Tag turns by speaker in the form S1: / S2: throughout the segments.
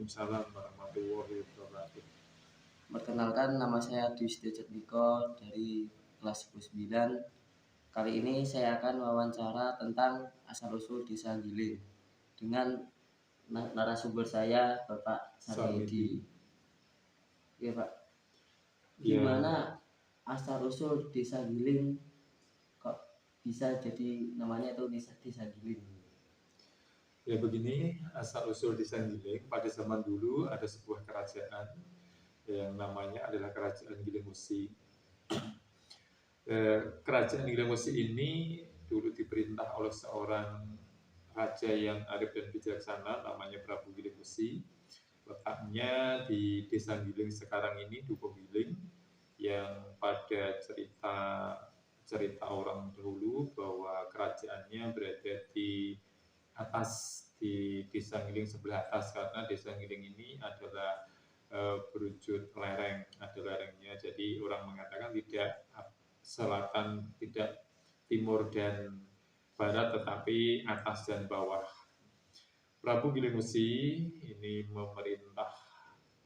S1: Waalaikumsalam warahmatullahi wabarakatuh.
S2: Perkenalkan, nama saya Dwi Setiajatmiko dari kelas 9. Kali ini saya akan wawancara tentang asal-usul Desa Giling dengan narasumber saya, Bapak Sarmedi. Iya Pak, gimana asal-usul Desa Giling kok bisa jadi namanya itu Desa Giling?
S1: Ya begini, asal-usul Desa Giling, pada zaman dulu ada sebuah kerajaan yang namanya adalah Kerajaan Giling Musi. Kerajaan Giling Musi ini dulu diperintah oleh seorang raja yang arif dan bijaksana, namanya Prabu Giling Musi. Letaknya di Desa Giling sekarang ini, Dukuh Giling, yang pada cerita orang dahulu bahwa kerajaannya berada di atas, di Desa Giling sebelah atas, karena Desa Giling ini adalah berwujud lereng, ada lerengnya. Jadi orang mengatakan tidak selatan, tidak timur dan barat, tetapi atas dan bawah. Prabu Giling Musi ini memerintah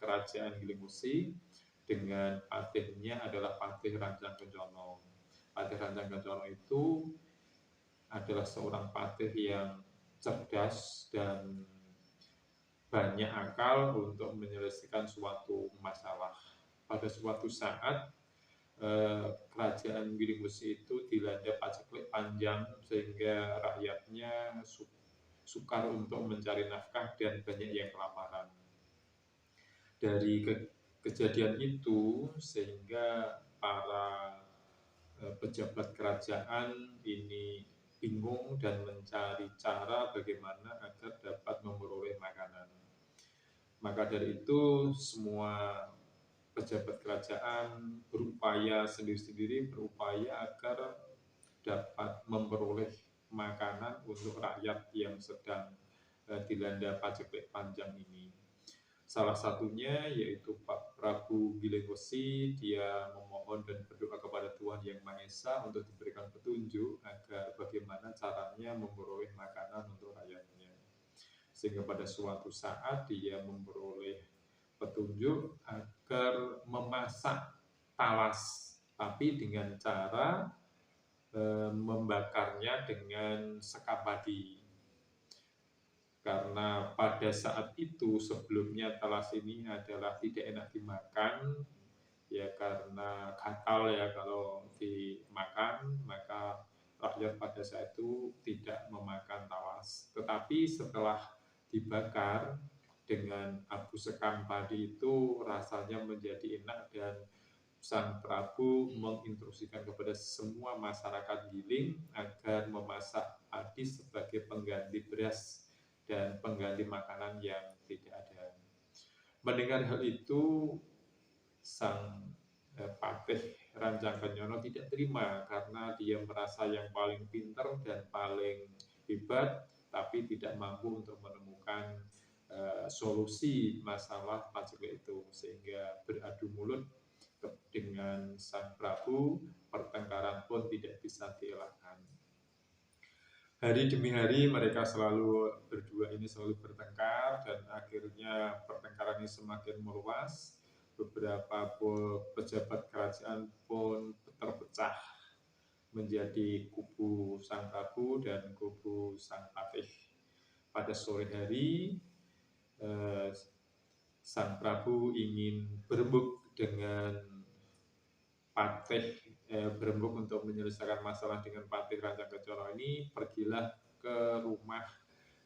S1: kerajaan Giling Musi dengan patihnya adalah Patih Rancang Kencono. Patih Rancang Kencono itu adalah seorang patih yang cerdas dan banyak akal untuk menyelesaikan suatu masalah. Pada suatu saat kerajaan Giling Musi itu dilanda paceklik panjang sehingga rakyatnya sukar untuk mencari nafkah dan banyak yang kelaparan. Dari kejadian itu sehingga para pejabat kerajaan ini bingung dan mencari cara bagaimana agar dapat memperoleh makanan. Maka dari itu semua pejabat kerajaan berupaya sendiri-sendiri, berupaya agar dapat memperoleh makanan untuk rakyat yang sedang dilanda paceklik panjang ini. Salah satunya yaitu Pak Prabu Giling Musi, dia memohon dan berdoa kepada Tuhan Yang Maha Esa untuk diberikan petunjuk agar bagaimana caranya memperoleh makanan untuk rakyatnya. Sehingga pada suatu saat dia memperoleh petunjuk agar memasak talas, tapi dengan cara membakarnya dengan sekam padi. Karena pada saat itu sebelumnya talas ini adalah tidak enak dimakan, ya karena gatal ya kalau dimakan, maka rakyat pada saat itu tidak memakan talas. Tetapi setelah dibakar dengan abu sekam padi itu rasanya menjadi enak, dan Sang Prabu menginstruksikan kepada semua masyarakat Giling agar memasak padi sebagai pengganti beras dan pengganti makanan yang tidak ada. Mendengar hal itu, Sang Patih Rancang Kencono tidak terima karena dia merasa yang paling pintar dan paling hebat, tapi tidak mampu untuk menemukan solusi masalah paceklik itu, sehingga beradu mulut dengan Sang Prabu, pertengkaran pun tidak bisa dielakkan. Hari demi hari mereka berdua ini selalu bertengkar, dan akhirnya pertengkaran ini semakin meluas. Beberapa pejabat kerajaan pun terpecah menjadi kubu Sang Prabu dan kubu Sang Patih. Pada sore hari Sang Prabu ingin berembuk dengan Patih, berembuk untuk menyelesaikan masalah dengan Patih Rancang Kencono ini. Pergilah ke rumah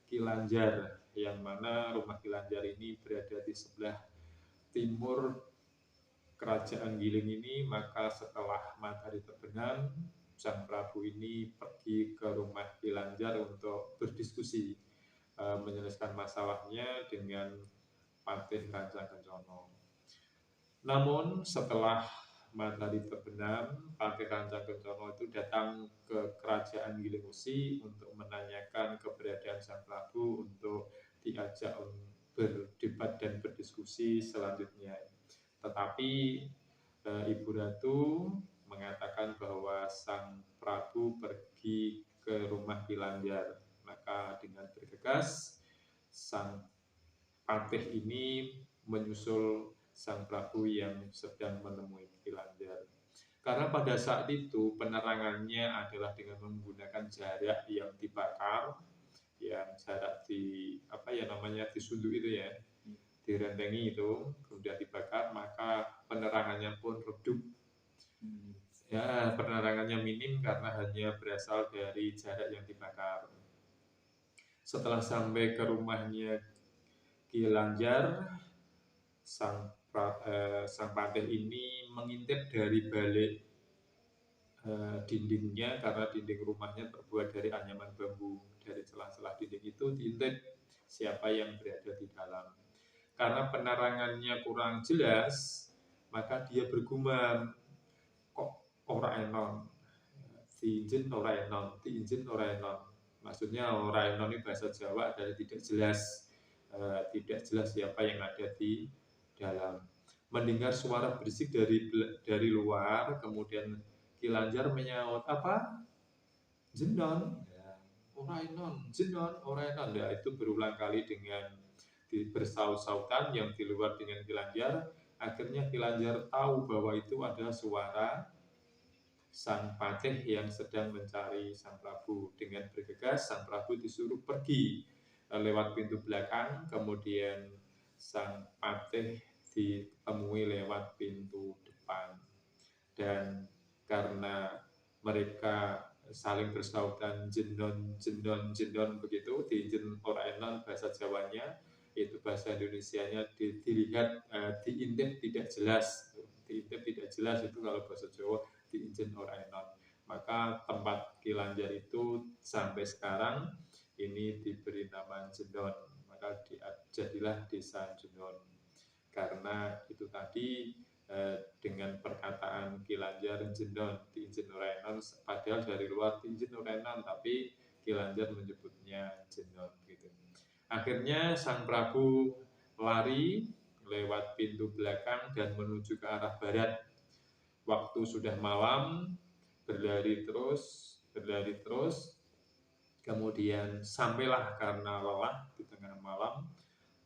S1: Kilanjar, yang mana rumah Kilanjar ini berada di sebelah timur kerajaan Giling ini. Maka setelah matahari terbenam, Sang Prabu ini pergi ke rumah Kilanjar untuk berdiskusi menyelesaikan masalahnya dengan Patih Rancang Kencono. Namun setelah matahari terbenam, Patih Rancang Kencono itu datang ke kerajaan Giling Musi untuk menanyakan keberadaan Sang Prabu untuk diajak berdebat dan berdiskusi selanjutnya. Tetapi Ibu Ratu mengatakan bahwa Sang Prabu pergi ke rumah Kilanjar. Maka dengan bergegas Sang Patih ini menyusul Sang Prabu yang sedang menemui Kilanjar. Karena pada saat itu penerangannya adalah dengan menggunakan jarak yang dibakar, yang jarak di apa ya namanya disunduk itu ya, direntengi itu, kemudian dibakar, maka penerangannya pun redup. Ya, penerangannya minim karena hanya berasal dari jarak yang dibakar. Setelah sampai ke rumahnya Kilanjar, sang Patih ini mengintip dari balik dindingnya, karena dinding rumahnya terbuat dari anyaman bambu. Dari celah-celah dinding itu diintip siapa yang berada di dalam. Karena penerangannya kurang jelas, maka dia bergumam, kok ora enon, diinjen ora enon, diinjen ora enon. Maksudnya ora enon ini bahasa Jawa adalah tidak jelas, tidak jelas siapa yang ada di dalam. Mendengar suara berisik dari luar, kemudian Kilanjar menyaut, apa? Jenon, ya, ora enon, jenon, ora enon. Ya, itu berulang kali dengan bersaut-sautan yang di luar dengan Kilanjar. Akhirnya Kilanjar tahu bahwa itu adalah suara Sang Patih yang sedang mencari Sang Prabu. Dengan bergegas, Sang Prabu disuruh pergi lewat pintu belakang, kemudian Sang Patih ditemui lewat pintu depan. Dan karena mereka saling bersautan jenon jenon jenon begitu, diinjen ora enon bahasa Jawanya, itu bahasa Indonesianya dilihat diintip tidak jelas. Diintip tidak jelas itu kalau bahasa Jawa diinjen ora enon. Maka tempat Kilanjar itu sampai sekarang ini diberi nama Jenon. Maka jadilah desa Jenon. Karena itu tadi dengan perkataan Kilanjar Jenon, diinjen ora enon, padahal dari luar diinjen ora enon, tapi Kilanjar menyebutnya Jenon gitu. Akhirnya Sang Prabu lari lewat pintu belakang dan menuju ke arah barat. Waktu sudah malam, berlari terus, kemudian sampailah karena lelah di tengah malam,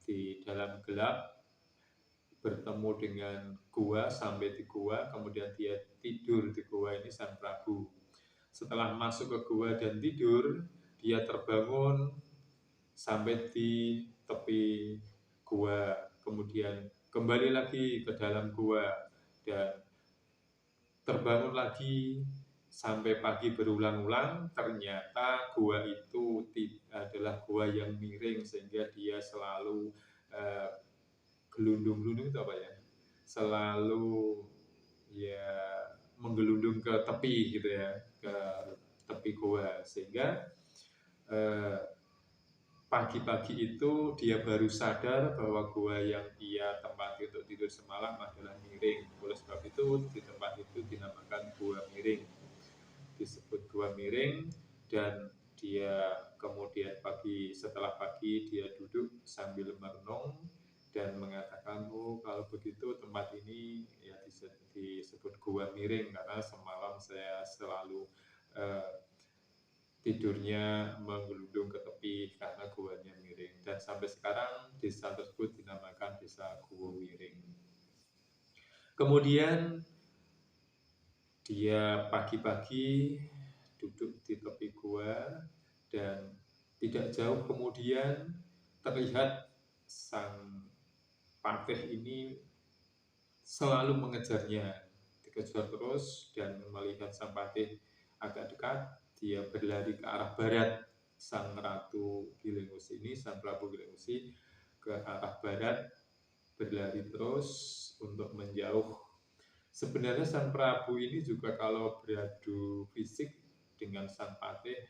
S1: di dalam gelap, bertemu dengan gua, sampai di gua, kemudian dia tidur di gua ini Sang Prabu. Setelah masuk ke gua dan tidur, dia terbangun sampai di tepi gua, kemudian kembali lagi ke dalam gua dan terbangun lagi sampai pagi berulang-ulang. Ternyata gua itu adalah gua yang miring, sehingga dia selalu gelundung-gelundung itu apa ya? Selalu ya menggelundung ke tepi gitu ya, ke tepi gua, sehingga pagi-pagi itu dia baru sadar bahwa gua yang dia tempati untuk tidur semalam adalah miring. Oleh sebab itu di tempat itu dinamakan gua miring, disebut gua miring. Dan dia kemudian setelah pagi dia duduk sambil merenung dan mengatakan, oh kalau begitu tempat ini ya disebut gua miring karena semalam saya selalu tidurnya menggelundung ke tepi karena guanya miring. Dan sampai sekarang desa tersebut dinamakan desa Gua Miring. Kemudian dia pagi-pagi duduk di tepi gua dan tidak jauh kemudian terlihat Sang Patih ini selalu mengejarnya, dikejar terus, dan melihat Sang Patih agak dekat, dia berlari ke arah barat. Sang Ratu Gilengusi ini, Sang Prabu Gilengusi ke arah barat, berlari terus untuk menjauh. Sebenarnya Sang Prabu ini juga kalau beradu fisik dengan Sang Patih,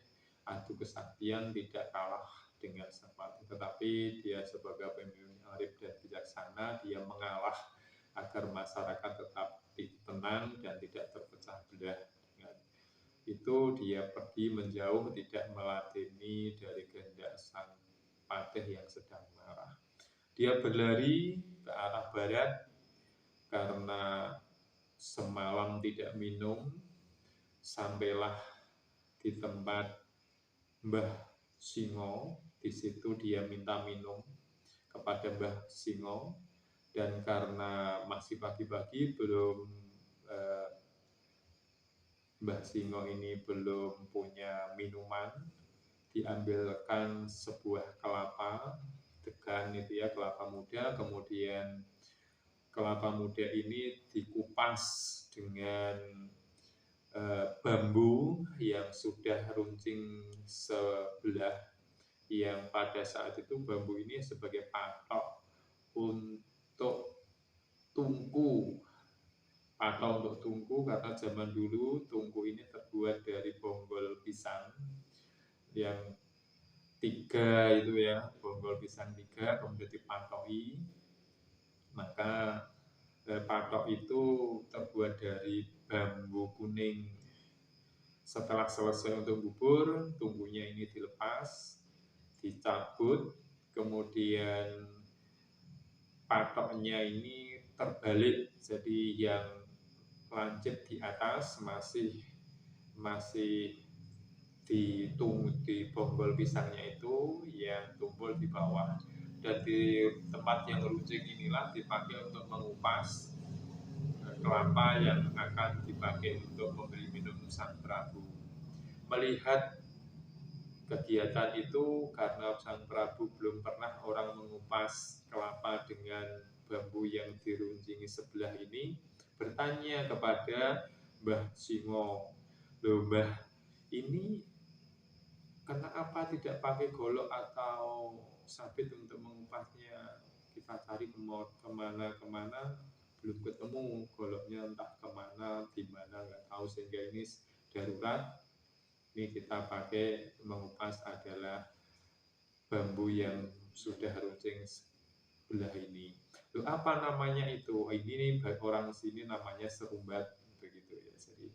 S1: adu kesaktian tidak kalah dengan Sang Patih, tetapi dia sebagai pemimpin arif dan bijaksana, dia mengalah agar masyarakat tetap tenang dan tidak terpecah belah. Dengan itu dia pergi menjauh, tidak meladeni dari kehendak Sang Patih yang sedang marah. Dia berlari ke arah barat karena semalam tidak minum. Sampailah di tempat Mbah Singo, di situ dia minta minum. kepada Mbah Singo, dan karena masih pagi-pagi eh, Mbah Singo ini belum punya minuman, diambilkan sebuah kelapa degan itu ya, kelapa muda, kemudian kelapa muda ini dikupas dengan bambu yang sudah runcing sebelah, yang pada saat itu bambu ini sebagai patok untuk tungku, patok untuk tungku, karena zaman dulu tungku ini terbuat dari bonggol pisang yang tiga itu ya, bonggol pisang tiga kemudian dipatoki, maka patok itu terbuat dari bambu kuning. Setelah selesai untuk bubur, tunggunya ini dilepas, dicabut, kemudian patoknya ini terbalik, jadi yang lancip di atas masih di bonggol pisangnya itu, yang tumpul di bawah. Dan di tempat yang runcing inilah dipakai untuk mengupas kelapa yang akan dipakai untuk memberi minum Sang Prabu. Melihat kegiatan itu, karena Sang Prabu belum pernah orang mengupas kelapa dengan bambu yang diruncingi sebelah ini, bertanya kepada Mbah Singo, "Loh Mbah, ini kenapa tidak pakai golok atau sabit untuk mengupasnya? Kita cari kemana-kemana, belum ketemu goloknya, entah kemana, di mana, nggak tahu, sehingga ini darurat. Ini kita pakai mengupas adalah bambu yang sudah runcing sebelah ini." Loh, apa namanya itu? Ini nih orang sini namanya serumbat, begitu ya. Jadi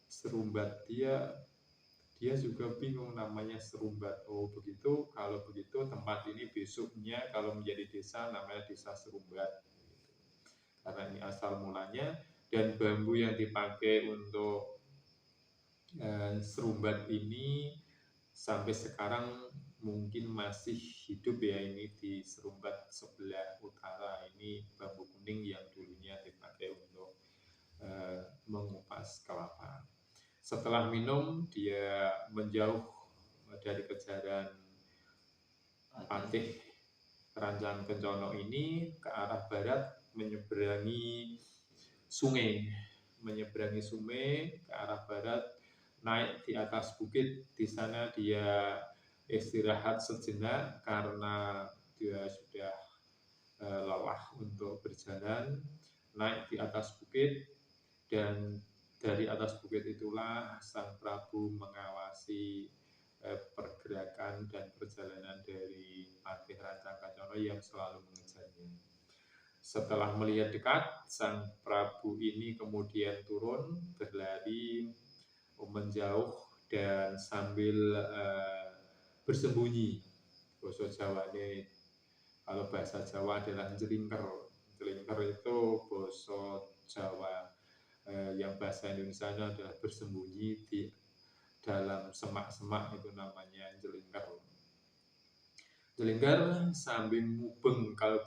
S1: serumbat, dia juga bingung namanya serumbat. Oh begitu, kalau begitu tempat ini besoknya kalau menjadi desa namanya Desa Serumbat, karena ini asal mulanya. Dan bambu yang dipakai untuk serumbat ini sampai sekarang mungkin masih hidup ya, ini di serumbat sebelah utara ini bambu kuning yang dulunya dipakai untuk mengupas kelapa. Setelah minum, dia menjauh dari kejaran Patih Rancang Kencono ini ke arah barat, menyeberangi sungai ke arah barat, naik di atas bukit. Di sana dia istirahat sejenak karena dia sudah lelah untuk berjalan. Naik di atas bukit, dan dari atas bukit itulah Sang Prabu mengawasi pergerakan dan perjalanan dari Patih Rancang Kencono yang selalu mengejarnya. Setelah melihat dekat, Sang Prabu ini kemudian turun, berlari menjauh, dan sambil bersembunyi. Bahasa Jawa ini, kalau bahasa Jawa adalah jelingker. Jelingker itu bahasa Jawa, yang bahasa Indonesia adalah bersembunyi di dalam semak-semak, itu namanya jelingker. Jelingker sambil mubeng, kalau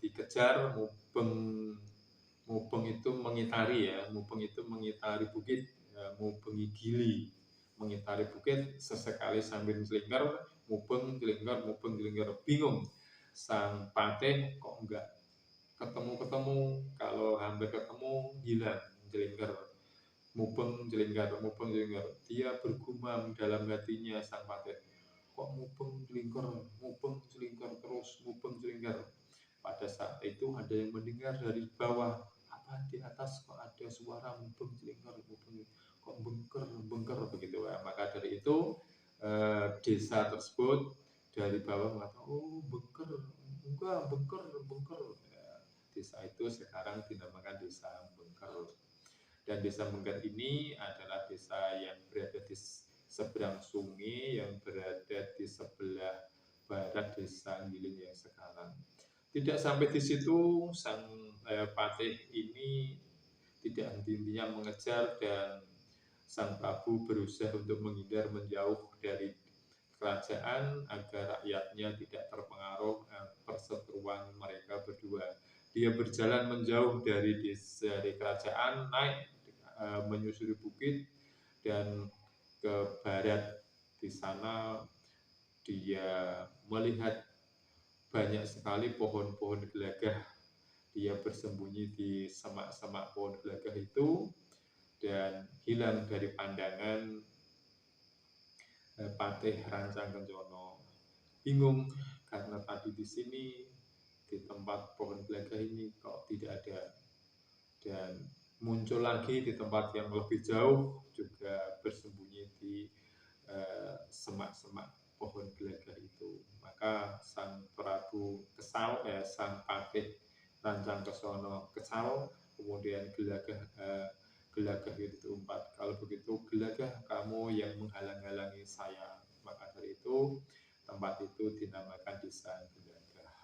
S1: dikejar mubeng itu mengitari ya, mubeng itu mengitari bukit, mubengi gili, mengitari bukit, sesekali sambil jelingker, mubeng jelingker, bingung Sang Patih kok enggak ketemu, kalau hampir ketemu hilang jelingker, mubeng jelingker. Dia bergumam dalam hatinya, Sang Patih, kok mubeng jelingker terus, mubeng jelingker. Pada saat itu ada yang mendengar dari bawah, apa di atas kok ada suara mubeng jelingker, kok bengker begitu ya. Maka dari itu desa tersebut dari bawah mengatakan, oh bengker. Ya, desa itu sekarang dinamakan Desa Bengker. Dan Desa Bengker ini adalah desa yang berada di seberang sungai, yang berada di sebelah barat Desa Giling yang sekarang. Tidak sampai di situ, Sang Patih ini tidak henti-hentinya mengejar, dan Sang Prabu berusaha untuk menghindar, menjauh dari kerajaan agar rakyatnya tidak terpengaruh perseteruan mereka berdua. Dia berjalan menjauh dari kerajaan, naik menyusuri bukit dan ke barat. Di sana dia melihat banyak sekali pohon-pohon gelagah. Dia bersembunyi di semak-semak pohon gelagah itu dan hilang dari pandangan Patih Rancang Kencono. Bingung karena tadi di sini di tempat pohon gelagah ini kok tidak ada, dan muncul lagi di tempat yang lebih jauh juga bersembunyi di semak-semak pohon gelagah itu. Maka Sang Prabu kesal, Sang Patih Rancang Kencono kesal, kemudian gelagah itu diumpat, kalau begitu gelagah kamu yang menghalang-halangi saya. Maka dari itu tempat itu dinamakan Desa Gelagah.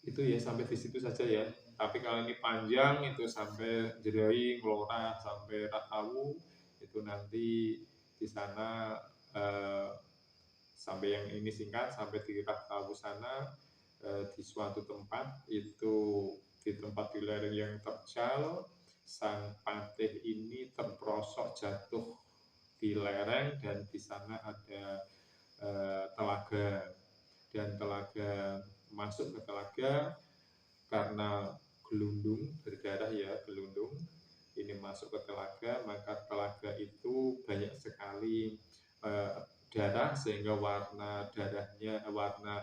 S1: Itu ya, sampai di situ saja ya. Tapi kalau ini panjang itu sampai Jerai, Ngelora, sampai Ratawu itu nanti di sana sampai yang ini singkat sampai di Ratawu sana di suatu tempat itu, di tempat di lereng yang terjal, Sang Patih ini terperosok jatuh di lereng dan di sana ada telaga, dan telaga masuk ke telaga karena gelundung berdarah ya, gelundung ini masuk ke telaga, maka telaga itu banyak sekali darah sehingga warna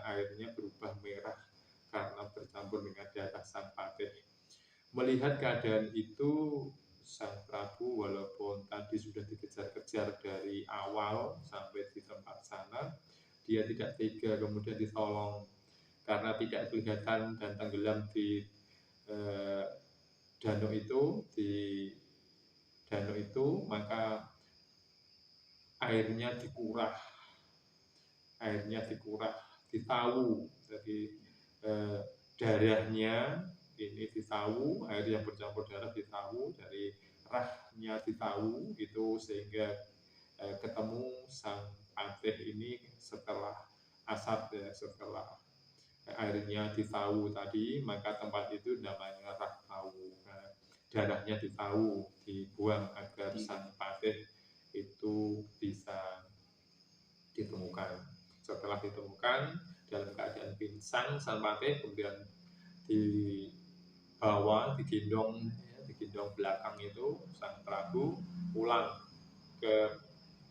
S1: airnya berubah merah karena bercampur dengan darah Sang Patih. Melihat keadaan itu, Sang Prabu walaupun tadi sudah dikejar-kejar dari awal sampai di tempat sana, dia tidak tega kemudian ditolong karena tidak kelihatan dan tenggelam di danau itu, maka airnya dikuras, ditawu. Jadi darahnya ini ditawu, air yang bercampur darah ditawu, dari rahnya ditawu itu, sehingga ketemu Sang Patih ini setelah setelah airnya ditawu tadi, maka tempat itu namanya Rah Tawu. Darahnya ditawu, dibuang agar Sang Patih itu bisa ditemukan. Setelah ditemukan dalam keadaan pingsan Sang Patih, kemudian digendong belakang itu Sang Prabu pulang ke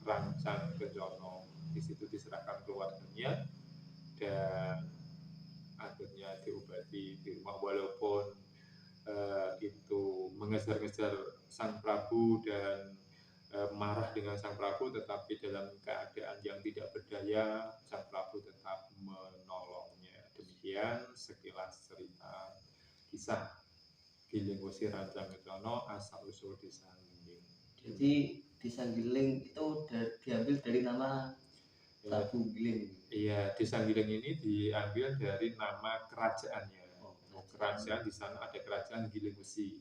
S1: Rancang Kencono. Di situ diserahkan keluarganya dan akhirnya diobati di rumah, walaupun itu mengejar-ngejar Sang Prabu dan marah dengan Sang Prabu, tetapi dalam keadaan yang tidak berdaya Sang Prabu tetap menolongnya. Demikian sekilas cerita kisah Giling Wesi Rancang Kencono asal usul Desa Giling.
S2: Jadi Desa Giling itu diambil dari nama Prabu Giling.
S1: Iya, Desa Giling ini diambil dari nama kerajaannya. Kerajaan di sana ada kerajaan Giling Wesi.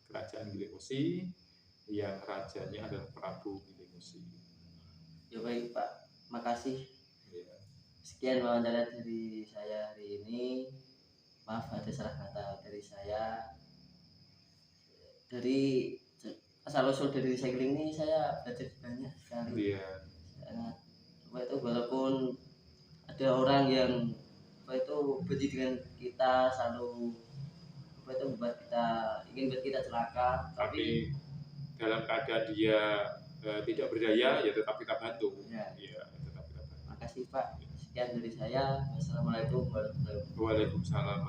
S1: Kerajaan Giling Wesi yang rajanya adalah Prabu Giling Wesi.
S2: Ya baik Pak, makasih.
S1: Ya.
S2: Sekian wawancara dari saya hari ini. Maaf ada salah kata dari saya. Dari asal usul dari Desa Giling ini saya belajar banyak sekali.
S1: Iya.
S2: Itu walaupun ada orang yang benci dengan kita, selalu membuat kita celaka,
S1: tapi dalam keadaan dia tidak berdaya, ya tetap kita bantu.
S2: Ya.
S1: Tetap kita bantu.
S2: Makasih Pak. Sekian dari saya. Wassalamualaikum warahmatullahi wabarakatuh.
S1: Waalaikumsalam.